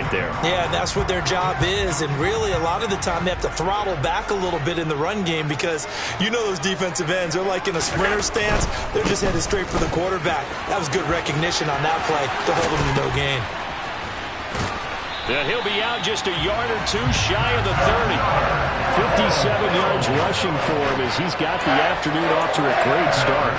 right there. Yeah, that's what their job is, and really a lot of the time they have to throttle back a little bit in the run game because you know those defensive ends, they're like in a sprinter stance. They're just headed straight for the quarterback. That was good recognition on that play to hold them to no gain. And he'll be out just a yard or two shy of the 30. 57 yards rushing for him as he's got the afternoon off to a great start.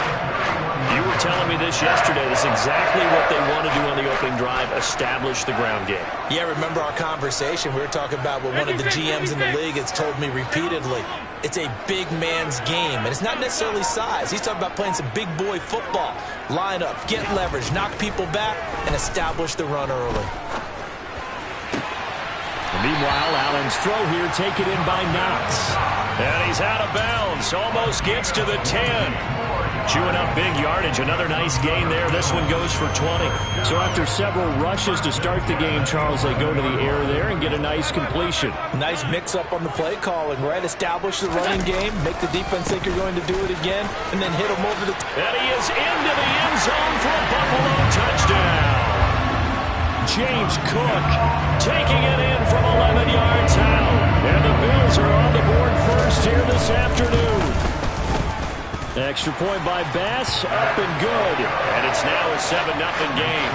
You were telling me this yesterday. This is exactly what they want to do on the opening drive, establish the ground game. Yeah, remember our conversation. We were talking about what one of the GMs in the league has told me repeatedly. It's a big man's game, and it's not necessarily size. He's talking about playing some big boy football. Line up, get leverage, knock people back, and establish the run early. Meanwhile, Allen's throw here taken in by Knox. And he's out of bounds. Almost gets to the 10. Chewing up big yardage. Another nice gain there. This one goes for 20. So after several rushes to start the game, Charles, they go to the air there and get a nice completion. Nice mix-up on the play calling, right? Establish the running game, make the defense think you're going to do it again, and then hit them over the And he is into the end zone for a Buffalo touchdown. James Cook taking it in from 11 yards out. And the Bills are on the board first here this afternoon. Extra point by Bass, up and good. And it's now a 7-0 game.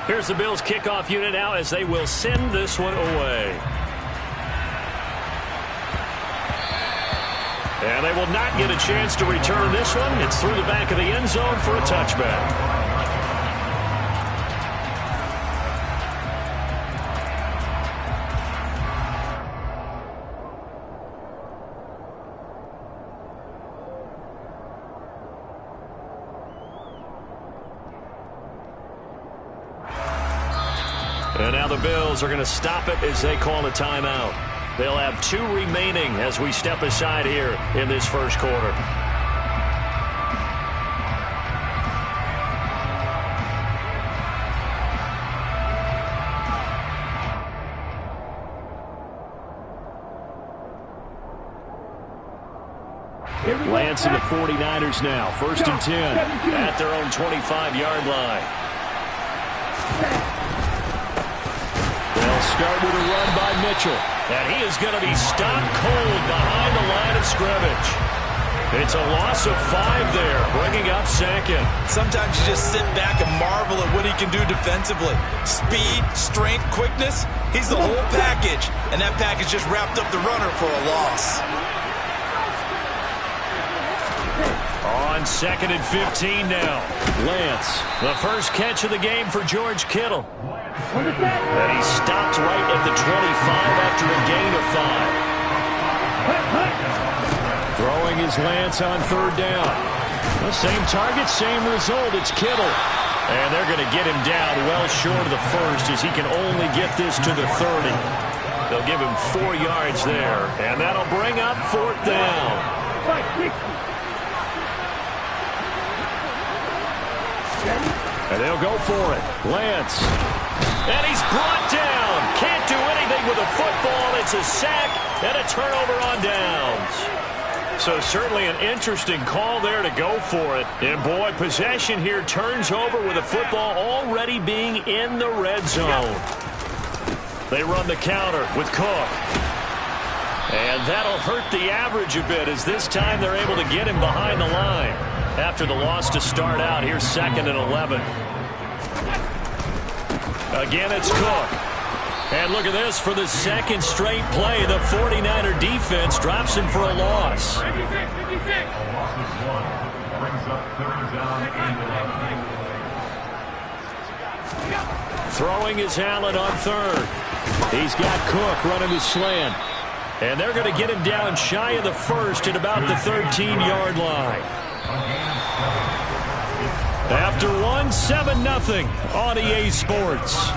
Here's the Bills kickoff unit now as they will send this one away. And they will not get a chance to return this one. It's through the back of the end zone for a touchback. And now the Bills are going to stop it as they call a timeout. They'll have 2 remaining as we step aside here in this first quarter. Lance and the 49ers now. 1st and 10 at their own 25-yard line. They'll start with a run by Mitchell. And he is going to be stopped cold behind the line of scrimmage. It's a loss of 5 there, bringing up 2nd. Sometimes you just sit back and marvel at what he can do defensively. Speed, strength, quickness, he's the whole package. And that package just wrapped up the runner for a loss. On 2nd and 15 now. Lance, the first catch of the game for George Kittle. And he stopped right at the 25 after a gain of 5. Throwing his Lance on 3rd down. The same target, same result. It's Kittle. And they're going to get him down well short of the first as he can only get this to the 30. They'll give him 4 yards there. And that'll bring up 4th down. And they'll go for it. Lance. And he's brought down. Can't do anything with a football. It's a sack and a turnover on downs. So certainly an interesting call there to go for it. And boy, possession here turns over with the football already being in the red zone. They run the counter with Cook. And that'll hurt the average a bit as this time they're able to get him behind the line. After the loss to start out, here's 2nd and 11. Again, it's Cook. And look at this. For the 2nd straight play, the 49er defense drops him for a loss. Throwing is Allen on 3rd. He's got Cook running the slant. And they're going to get him down shy of the 1st at about the 13-yard line. After 7-0 on EA Sports.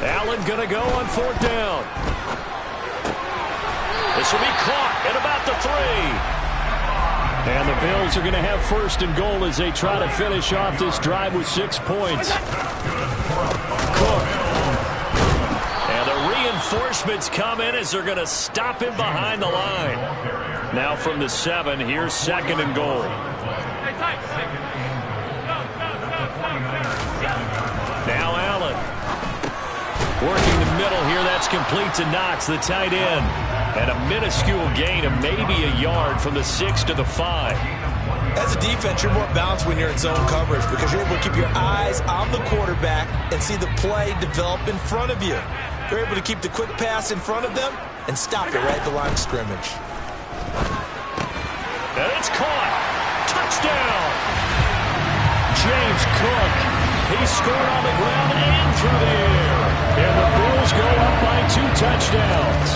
Allen going to go on 4th down. This will be caught at about the 3. And the Bills are going to have 1st and goal as they try to finish off this drive with 6 points. Cook. And the reinforcements come in as they're going to stop him behind the line. Now from the 7, here's 2nd and goal. Now Allen. Working the middle here, that's complete to Knox, the tight end. And a minuscule gain of maybe a yard from the 6 to the 5. As a defense, you're more balanced when you're in zone coverage because you're able to keep your eyes on the quarterback and see the play develop in front of you. You're able to keep the quick pass in front of them and stop it right at the line of scrimmage. And it's caught. Touchdown. James Cook. He scored on the ground and through the air. And the Bills go up by 2 touchdowns.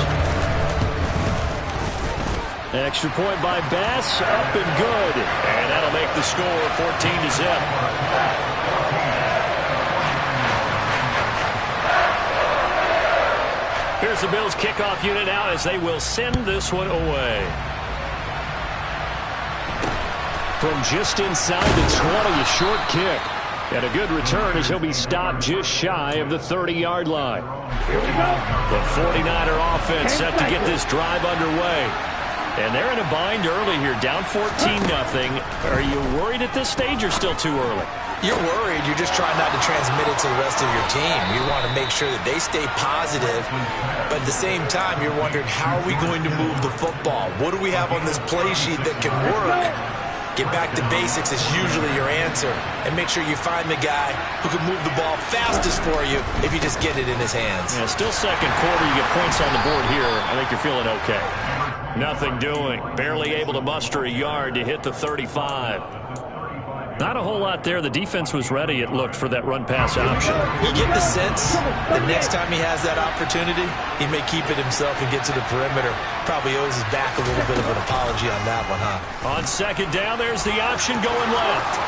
Extra point by Bass, up and good. And that'll make the score 14-0. Here's the Bills kickoff unit out as they will send this one away. From just inside the 20, a short kick. And a good return as he'll be stopped just shy of the 30-yard line. Here we go. The 49er offense set to get this drive underway. And they're in a bind early here, down 14-0. Are you worried at this stage or still too early? You're worried. You're just trying not to transmit it to the rest of your team. You want to make sure that they stay positive. But at the same time, you're wondering, how are we going to move the football? What do we have on this play sheet that can work? Get back to basics is usually your answer. And make sure you find the guy who can move the ball fastest for you if you just get it in his hands. Yeah, still second quarter. You get points on the board here. I think you're feeling okay. Nothing doing. Barely able to muster a yard to hit the 35. Not a whole lot there. The defense was ready, it looked, for that run-pass option. You get the sense that next time he has that opportunity, he may keep it himself and get to the perimeter. Probably owes his back a little bit of an apology on that one, huh? On 2nd down, there's the option going left.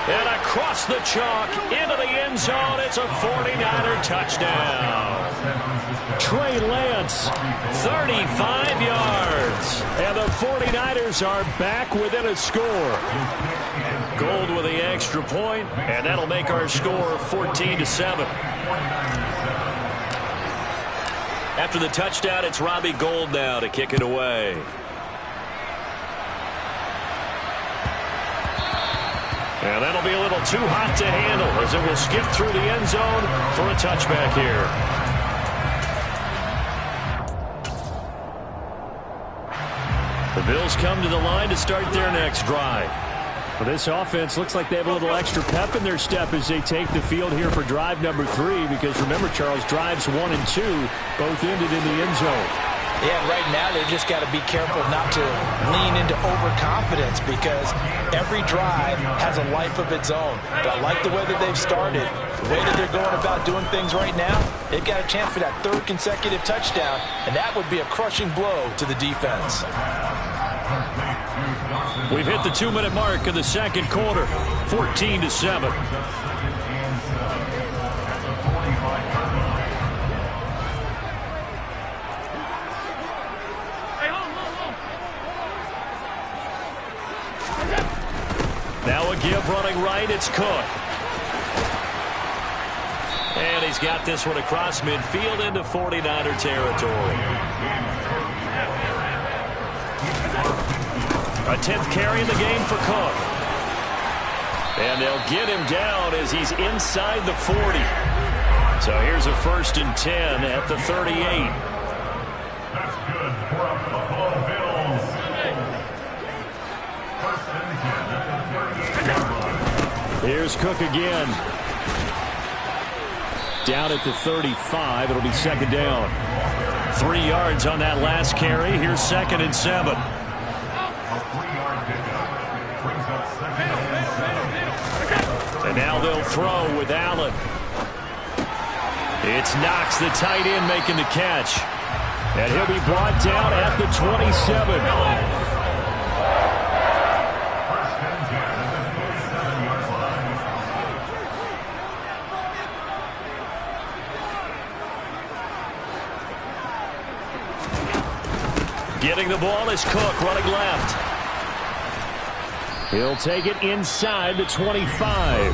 And across the chalk, into the end zone, it's a 49er touchdown. Trey Lance, 35 yards. And the 49ers are back within a score. Gold with the extra point, and that'll make our score 14-7. After the touchdown, it's Robbie Gould now to kick it away. And that'll be a little too hot to handle as it will skip through the end zone for a touchback here. The Bills come to the line to start their next drive. Well, this offense looks like they have a little extra pep in their step as they take the field here for drive number 3, because remember, Charles, drives 1 and 2 both ended in the end zone. Yeah, right now they've just got to be careful not to lean into overconfidence, because every drive has a life of its own. But I like the way that they've started, the way that they're going about doing things right now. They've got a chance for that 3rd consecutive touchdown, and that would be a crushing blow to the defense. We've hit the 2-minute mark of the second quarter, 14-7. Now a give running right, it's Cook. And he's got this one across midfield into 49er territory. A 10th carry in the game for Cook. And they'll get him down as he's inside the 40. So here's a 1st and 10 at the 38. Here's Cook again. Down at the 35. It'll be 2nd down. 3 yards on that last carry. Here's 2nd and 7. And now they'll throw with Allen. It's Knox, the tight end, making the catch. And he'll be brought down at the 27. Getting the ball is Cook running left. He'll take it inside the 25.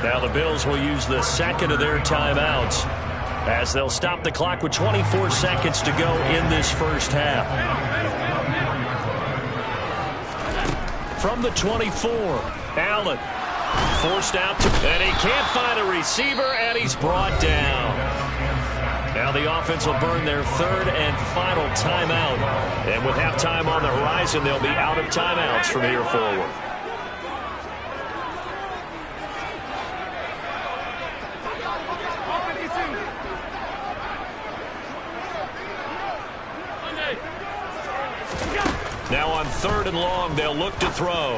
Now the Bills will use the second of their timeouts as they'll stop the clock with 24 seconds to go in this first half. From the 24, Allen forced out to, and he can't find a receiver, and he's brought down. Now the offense will burn their third and final timeout. And with halftime on the horizon, they'll be out of timeouts from here forward. Now on third and long, they'll look to throw.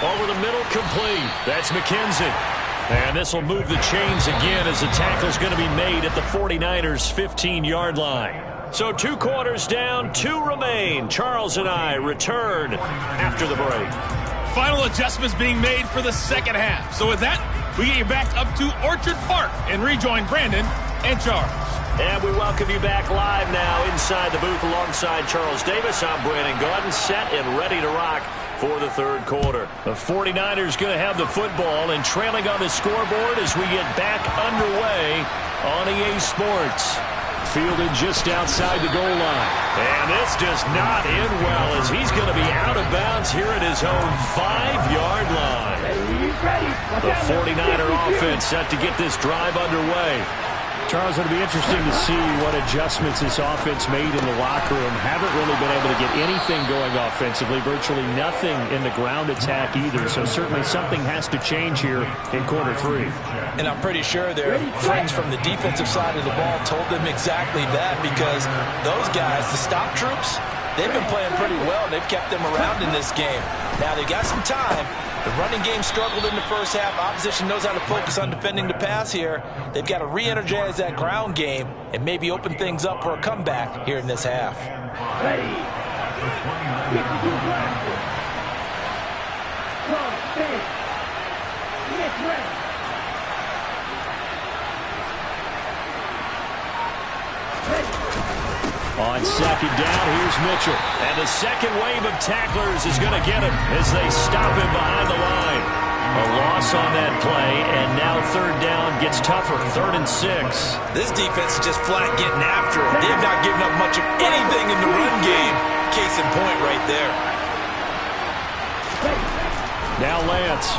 Over the middle, complete. That's McKenzie. And this will move the chains again as the tackle's going to be made at the 49ers' 15-yard line. So 2 quarters down, 2 remain. Charles and I return after the break. Final adjustments being made for the second half. So with that, we get you back up to Orchard Park and rejoin Brandon and Charles. And we welcome you back live now inside the booth alongside Charles Davis. I'm Brandon Gaudin, set and ready to rock for the third quarter. The 49ers going to have the football and trailing on the scoreboard as we get back underway on EA Sports. Fielded just outside the goal line. And this does not end well as he's going to be out of bounds here at his own 5-yard line. The 49er offense set to get this drive underway. Charles, it'll be interesting to see what adjustments this offense made in the locker room. Haven't really been able to get anything going offensively, virtually nothing in the ground attack either. So certainly something has to change here in quarter 3. And I'm pretty sure their friends from the defensive side of the ball told them exactly that, because those guys, the stop troops, they've been playing pretty well. They've kept them around in this game. Now they got some time. The running game struggled in the first half. Opposition knows how to focus on defending the pass here. They've got to re-energize that ground game and maybe open things up for a comeback here in this half. On second down, here's Mitchell. And the second wave of tacklers is going to get him as they stop him behind the line. A loss on that play, and now third down gets tougher. 3rd and 6. This defense is just flat getting after it. They have not given up much of anything in the run game. Case in point right there. Now Lance.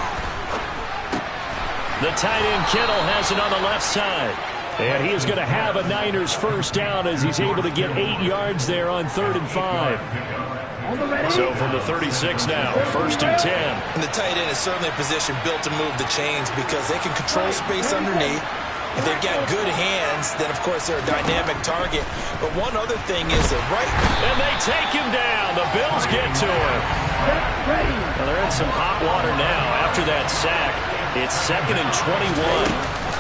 The tight end Kittle has it on the left side. And he is going to have a Niners first down as he's able to get 8 yards there on 3rd and 5. So from the 36 now, 1st and 10. And the tight end is certainly a position built to move the chains because they can control space underneath. If they've got good hands, then of course they're a dynamic target. But one other thing is that and they take him down. The Bills get to him. Well, they're in some hot water now after that sack. It's 2nd and 21.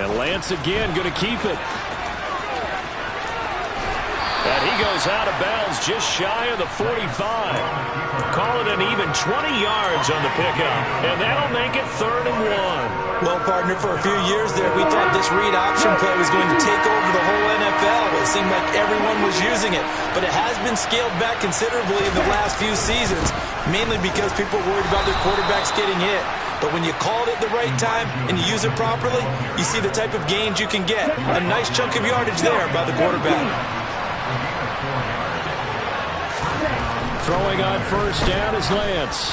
And Lance again going to keep it. And he goes out of bounds just shy of the 45. Call it an even 20 yards on the pickup. And that'll make it 3rd and 1. Well, partner, for a few years there, we thought this read option play was going to take over the whole NFL. It seemed like everyone was using it. But it has been scaled back considerably in the last few seasons, mainly because people are worried about their quarterbacks getting hit. But when you call it at the right time and you use it properly, you see the type of gains you can get. A nice chunk of yardage there by the quarterback. Throwing on first down is Lance.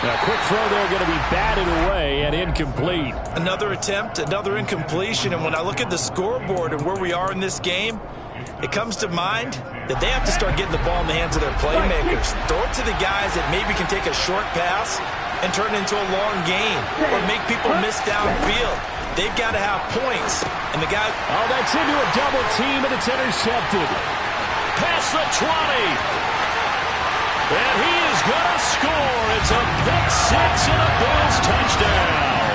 Now, quick throw there going to be batted away and incomplete. Another attempt, another incompletion. And when I look at the scoreboard and where we are in this game, it comes to mind that they have to start getting the ball in the hands of their playmakers. Throw it to the guys that maybe can take a short pass and turn it into a long gain or make people miss downfield. They've got to have points. And the guy... Oh, that's into a double team, and it's intercepted. Past the 20. And he is going to score. It's a pick 6 and a Bills touchdown.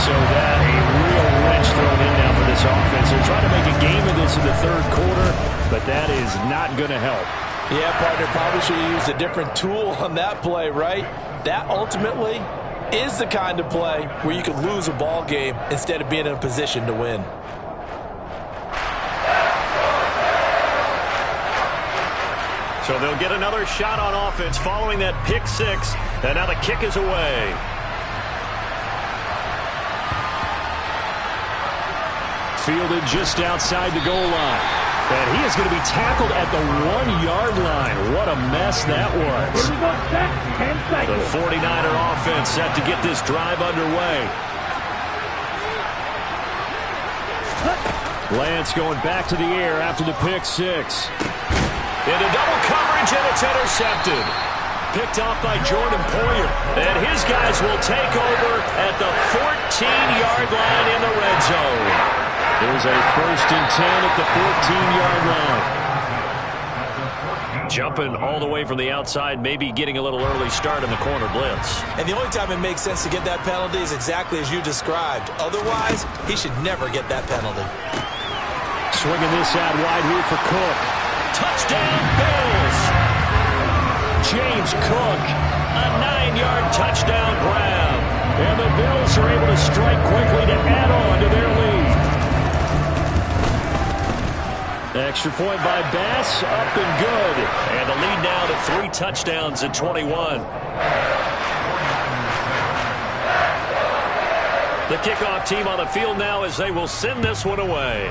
So that a real wrench thrown in now for this offense. They're trying to make a game of this in the third quarter, but that is not going to help. Yeah, partner, probably should have used a different tool on that play, right? That ultimately is the kind of play where you could lose a ball game instead of being in a position to win. So they'll get another shot on offense following that pick six. And now the kick is away. Fielded just outside the goal line. And he is going to be tackled at the 1-yard line. What a mess that was. The 49er offense set to get this drive underway. Lance going back to the air after the pick six. Into double coverage, and it's intercepted. Picked off by Jordan Poyer. And his guys will take over at the 14-yard line in the red zone. There's a 1st and 10 at the 14-yard line. Jumping all the way from the outside, maybe getting a little early start in the corner blitz. And the only time it makes sense to get that penalty is exactly as you described. Otherwise, he should never get that penalty. Swinging this out wide here for Cook. Touchdown, Bills! James Cook, a 9-yard touchdown grab. And the Bills are able to strike quickly to add on to their lead. Extra point by Bass, up and good. And the lead now to 3 touchdowns at 21. The kickoff team on the field now as they will send this one away.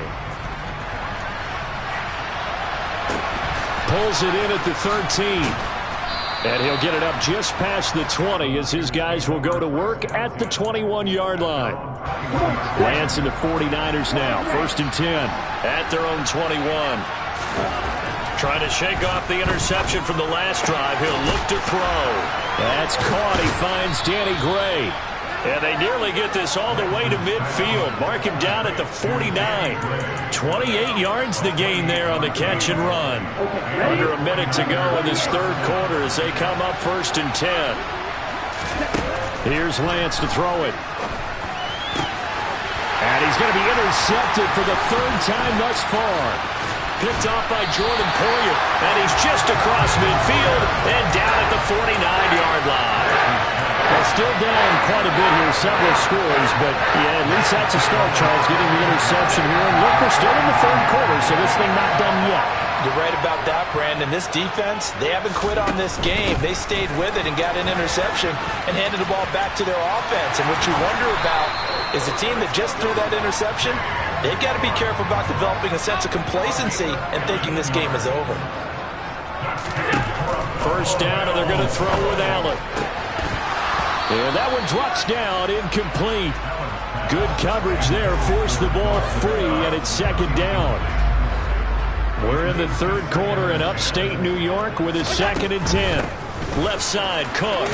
Pulls it in at the 13. And he'll get it up just past the 20 as his guys will go to work at the 21-yard line. Lance and the 49ers now. 1st and 10. At their own 21. Trying to shake off the interception from the last drive. He'll look to throw. That's caught. He finds Danny Gray. And they nearly get this all the way to midfield. Mark him down at the 49. 28 yards the gain there on the catch and run. Under a minute to go in this 3rd quarter as they come up 1st and 10. Here's Lance to throw it. And he's going to be intercepted for the 3rd time thus far. Picked off by Jordan Poyer. And he's just across midfield and down at the 49-yard line. Well, still down quite a bit here, several scores, but yeah, at least that's a start, Charles, getting the interception here. And look, we're still in the 3rd quarter, so this thing not done yet. You're right about that, Brandon. This defense, they haven't quit on this game. They stayed with it and got an interception and handed the ball back to their offense. And what you wonder about is a team that just threw that interception, they've got to be careful about developing a sense of complacency and thinking this game is over. 1st down, and they're going to throw with Allen. And that one drops down, incomplete. Good coverage there, forced the ball free, and it's 2nd down. We're in the 3rd quarter in upstate New York with a 2nd and 10. Left side, Cook.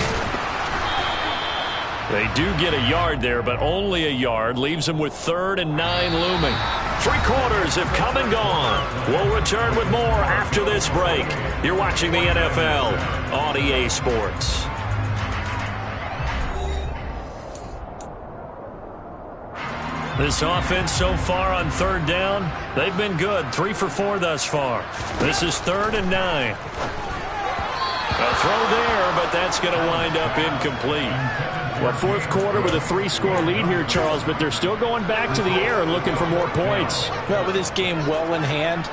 They do get a yard there, but only a yard. Leaves them with 3rd and 9 looming. 3 quarters have come and gone. We'll return with more after this break. You're watching the NFL on EA Sports. This offense so far on 3rd down, they've been good. 3 for 4 thus far. This is 3rd and 9. A throw there, but that's going to wind up incomplete. Well, 4th quarter with a 3-score lead here, Charles, but they're still going back to the air and looking for more points. Well, with this game well in hand,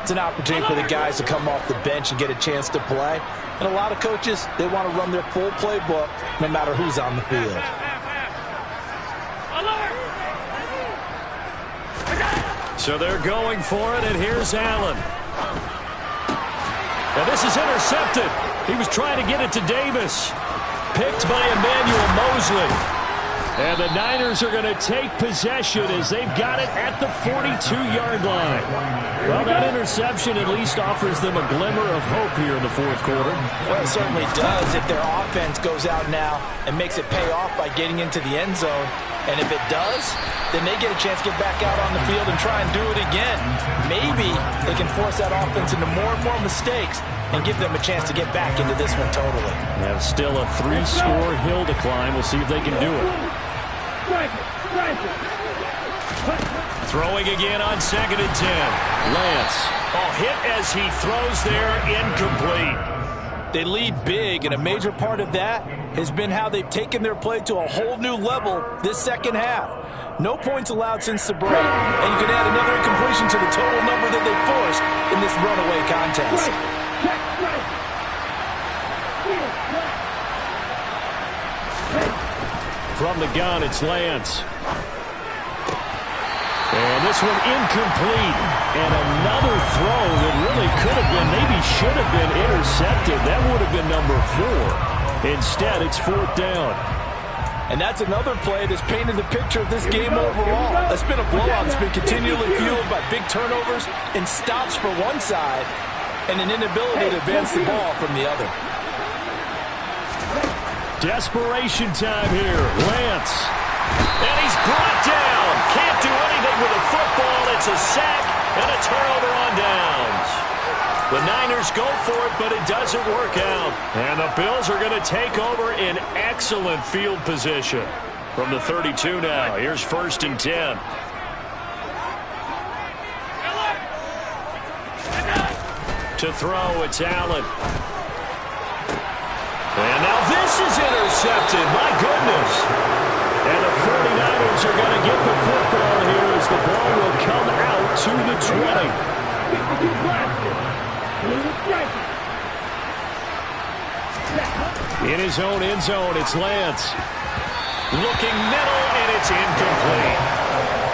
it's an opportunity for the guys to come off the bench and get a chance to play. And a lot of coaches, they want to run their full playbook no matter who's on the field. So they're going for it, and here's Allen. And this is intercepted. He was trying to get it to Davis. Picked by Emmanuel Mosley. And the Niners are going to take possession as they've got it at the 42-yard line. Well, that interception at least offers them a glimmer of hope here in the 4th quarter. Well, it certainly does if their offense goes out now and makes it pay off by getting into the end zone. And if it does, then they get a chance to get back out on the field and try and do it again. Maybe they can force that offense into more and more mistakes and give them a chance to get back into this one totally. They have still a 3-score hill to climb. We'll see if they can do it. Throwing again on 2nd and 10. Lance. Oh, hit as he throws there, incomplete. They lead big, and a major part of that has been how they've taken their play to a whole new level this 2nd half. No points allowed since the break, and you can add another incompletion to the total number that they forced in this runaway contest. From the gun, it's Lance. And this one incomplete. And another throw that really could have been, maybe should have been intercepted. That would have been number 4. Instead, it's 4th down. And that's another play that's painted the picture of this game overall. That's been a blowout that's been continually fueled by big turnovers and stops for one side and an inability to advance the ball from the other. Desperation time here. Lance. And he's brought down. Can't do anything with a football. It's a sack and a turnover on downs. The Niners go for it, but it doesn't work out. And the Bills are going to take over in excellent field position. From the 32 now, here's 1st and 10. To throw, it's Allen. And now this is intercepted. My goodness. And the 49ers are going to get the football here as the ball will come out to the 20. In his own end zone, it's Lance. Looking middle, and it's incomplete.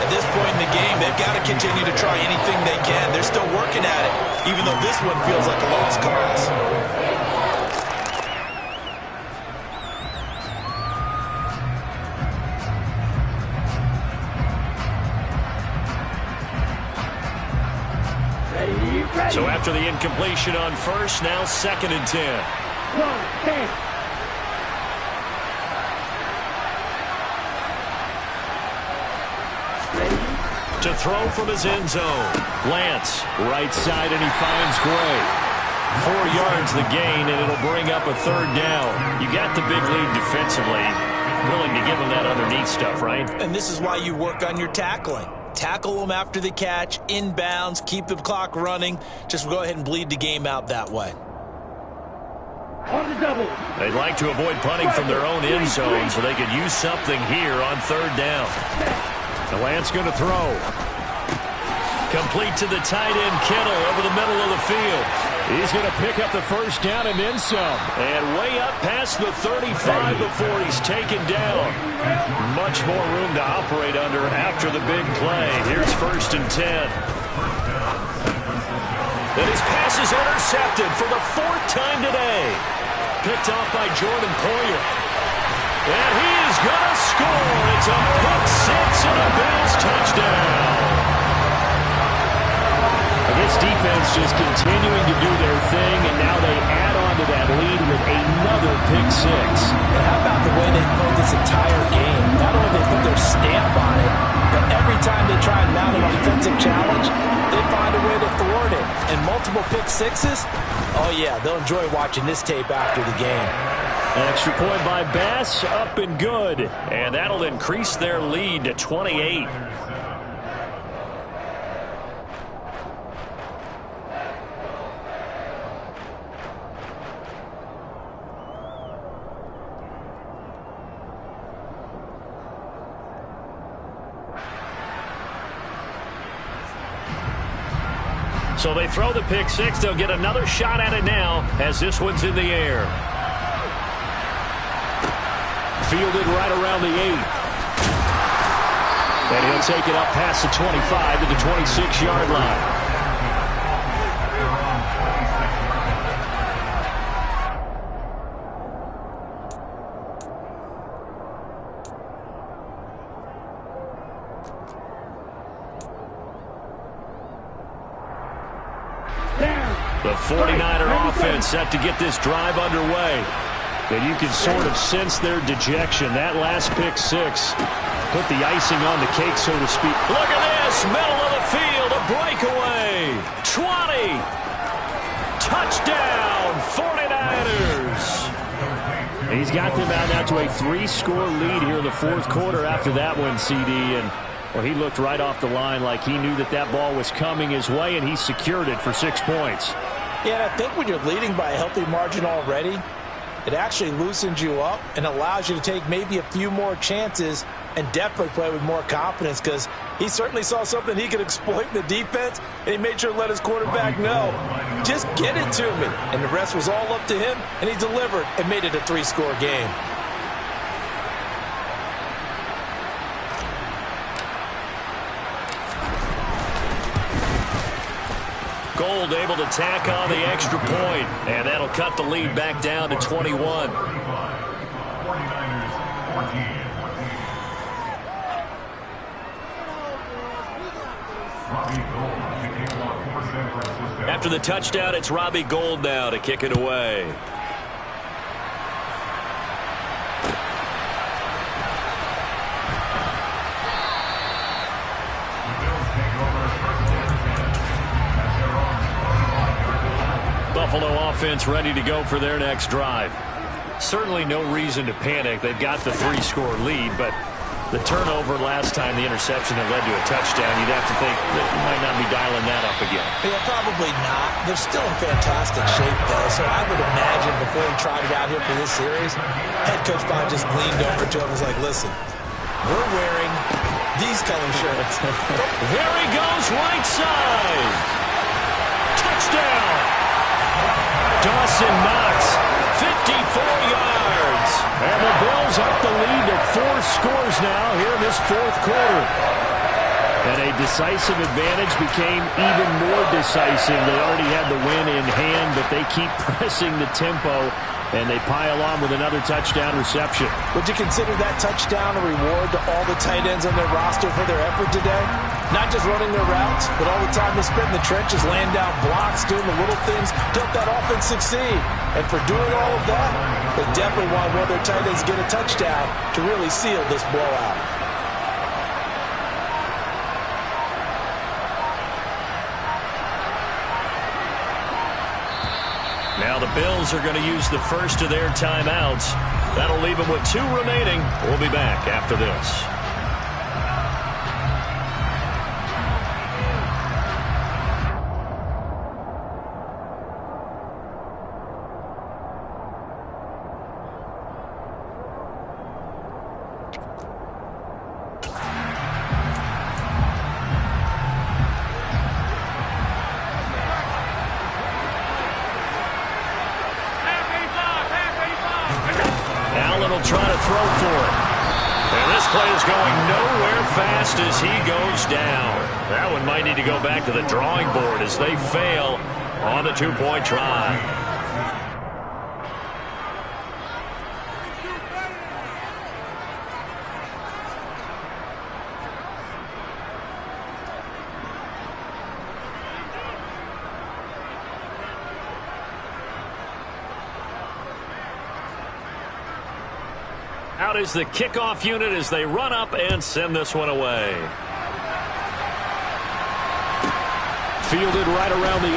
At this point in the game, they've got to continue to try anything they can. They're still working at it, even though this one feels like a lost cause. So after the incompletion on 1st, now 2nd and 10. To throw from his end zone. Lance, right side, and he finds Gray. 4 yards the gain, and it'll bring up a 3rd down. You got the big lead defensively. Willing to give him that underneath stuff, right? And this is why you work on your tackling. Tackle them after the catch, inbounds, keep the clock running. Just go ahead and bleed the game out that way. They'd like to avoid punting from their own end zone so they could use something here on 3rd down. The Lance going to throw. Complete to the tight end, Kittle, over the middle of the field. He's going to pick up the 1st down and then some. And way up past the 35 before he's taken down. Much more room to operate under after the big play. Here's 1st and 10. And his pass is intercepted for the 4th time today. Picked off by Jordan Poyer. And he is going to score. It's a pick 6 and a Bills touchdown. This defense just continuing to do their thing, and now they add on to that lead with another pick 6. And how about the way they played this entire game? Not only they put their stamp on it, but every time they try and mount an offensive challenge, they find a way to thwart it. And multiple pick 6s, oh yeah, they'll enjoy watching this tape after the game. An extra point by Bass, up and good. And that'll increase their lead to 28. So they throw the pick 6. They'll get another shot at it now as this one's in the air. Fielded right around the 8. And he'll take it up past the 25 to the 26-yard line. The 49er offense set to get this drive underway. And you can sort of sense their dejection. That last pick 6 put the icing on the cake, so to speak. Look at this, middle of the field, a breakaway. 20. Touchdown, 49ers. And he's got them out now to a 3-score lead here in the 4th quarter after that one, CD. And well, he looked right off the line like he knew that that ball was coming his way, and he secured it for 6 points. Yeah, I think when you're leading by a healthy margin already, it actually loosens you up and allows you to take maybe a few more chances and definitely play with more confidence because he certainly saw something he could exploit in the defense, and he made sure to let his quarterback know, just get it to me. And the rest was all up to him, and he delivered and made it a 3-score game. Gold able to tack on the extra point, and that'll cut the lead back down to 21. After the touchdown, it's Robbie Gould now to kick it away. Buffalo offense ready to go for their next drive. Certainly no reason to panic. They've got the 3-score lead, but the turnover last time, the interception that led to a touchdown, you'd have to think that you might not be dialing that up again. Yeah, probably not. They're still in fantastic shape, though, so I would imagine before he tried it out here for this series, head coach Bond just leaned over to him and was like, listen, we're wearing these color shirts. There he goes, right side. Touchdown. Dawson Knox, 54 yards. And the Bills up the lead to 4 scores now here in this fourth quarter. And a decisive advantage became even more decisive. They already had the win in hand, but they keep pressing the tempo, and they pile on with another touchdown reception. Would you consider that touchdown a reward to all the tight ends on their roster for their effort today? Not just running their routes, but all the time they spent in the trenches, laying down blocks, doing the little things to help that offense succeed. And for doing all of that, they definitely want one of their tight ends to get a touchdown to really seal this blowout. Now the Bills are going to use the first of their timeouts. That'll leave them with 2 remaining. We'll be back after this. Try to throw for it. And this play is going nowhere fast as he goes down. That one might need to go back to the drawing board as they fail on the 2-point try. Out is the kickoff unit as they run up and send this one away. Fielded right around the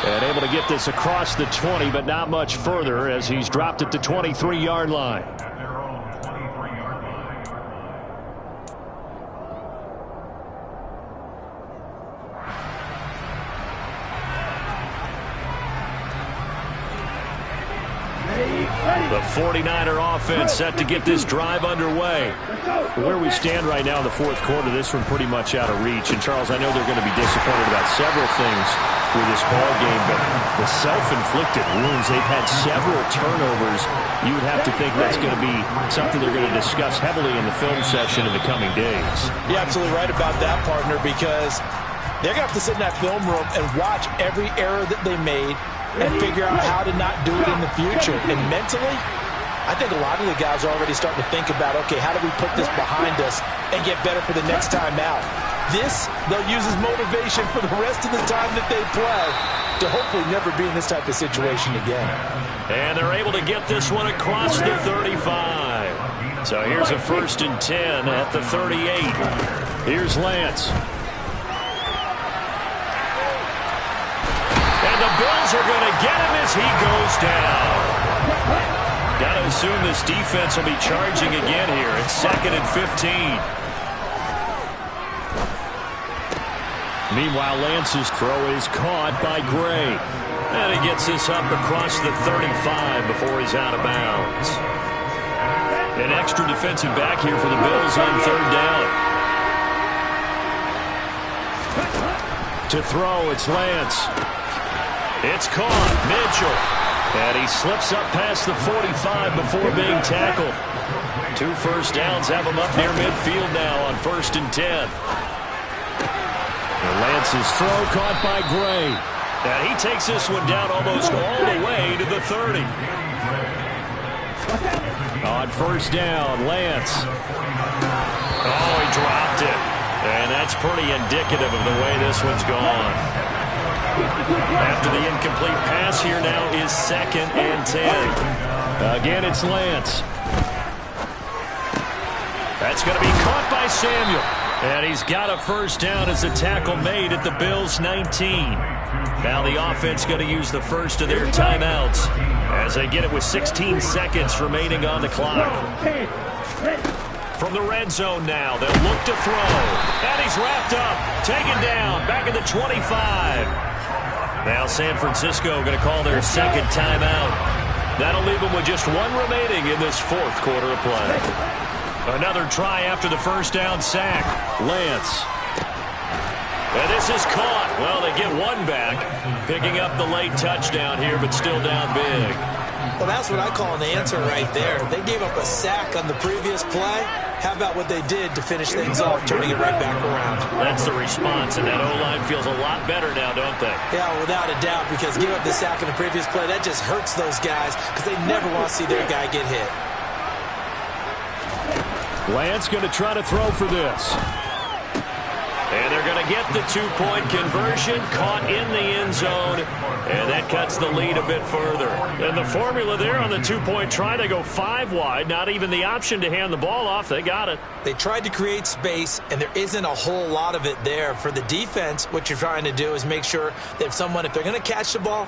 8. And able to get this across the 20, but not much further as he's dropped it to 23-yard line. The 49er offense set to get this drive underway. Where we stand right now in the fourth quarter, this one pretty much out of reach. And, Charles, I know they're going to be disappointed about several things with this ball game, but the self-inflicted wounds, they've had several turnovers. You would have to think that's going to be something they're going to discuss heavily in the film session in the coming days. You're absolutely right about that, partner, because they're going to have to sit in that film room and watch every error that they made and figure out how to not do it in the future. And mentally, I think a lot of the guys are already starting to think about, okay, how do we put this behind us and get better for the next time out? This, they'll use as motivation for the rest of the time that they play to hopefully never be in this type of situation again. And they're able to get this one across the 35. So here's a 1st and 10 at the 38. Here's Lance. The Bills are going to get him as he goes down. Got to assume this defense will be charging again here. It's 2nd and 15. Meanwhile, Lance's throw is caught by Gray. And he gets this up across the 35 before he's out of bounds. An extra defensive back here for the Bills on third down. To throw, it's Lance. It's caught. Mitchell. And he slips up past the 45 before being tackled. 2 first downs have him up near midfield now on 1st and 10. And Lance's throw caught by Gray. And he takes this one down almost all the way to the 30. On 1st down, Lance. Oh, he dropped it. And that's pretty indicative of the way this one's gone. After the incomplete pass here now is 2nd and 10. Again, it's Lance. That's going to be caught by Samuel. And he's got a first down as a tackle made at the Bills' 19. Now the offense going to use the first of their timeouts as they get it with 16 seconds remaining on the clock. From the red zone now, they'll look to throw. And he's wrapped up, taken down, back at the 25. Now San Francisco going to call their 2nd timeout. That'll leave them with just 1 remaining in this 4th quarter of play. Another try after the first down sack. Lance. And this is caught. Well, they get 1 back, picking up the late touchdown here, but still down big. Well, that's what I call an answer right there. They gave up a sack on the previous play. How about what they did to finish things off, turning it right back around? That's the response, and that O-line feels a lot better now, don't they? Yeah, without a doubt, because give up the sack in the previous play, that just hurts those guys because they never want to see their guy get hit. Lance going to try to throw for this. And they're going to get the 2-point conversion, caught in the end zone, and that cuts the lead a bit further. And the formula there on the 2-point try, they go 5 wide, not even the option to hand the ball off. They got it. They tried to create space, and there isn't a whole lot of it there. For the defense, what you're trying to do is make sure that if they're going to catch the ball,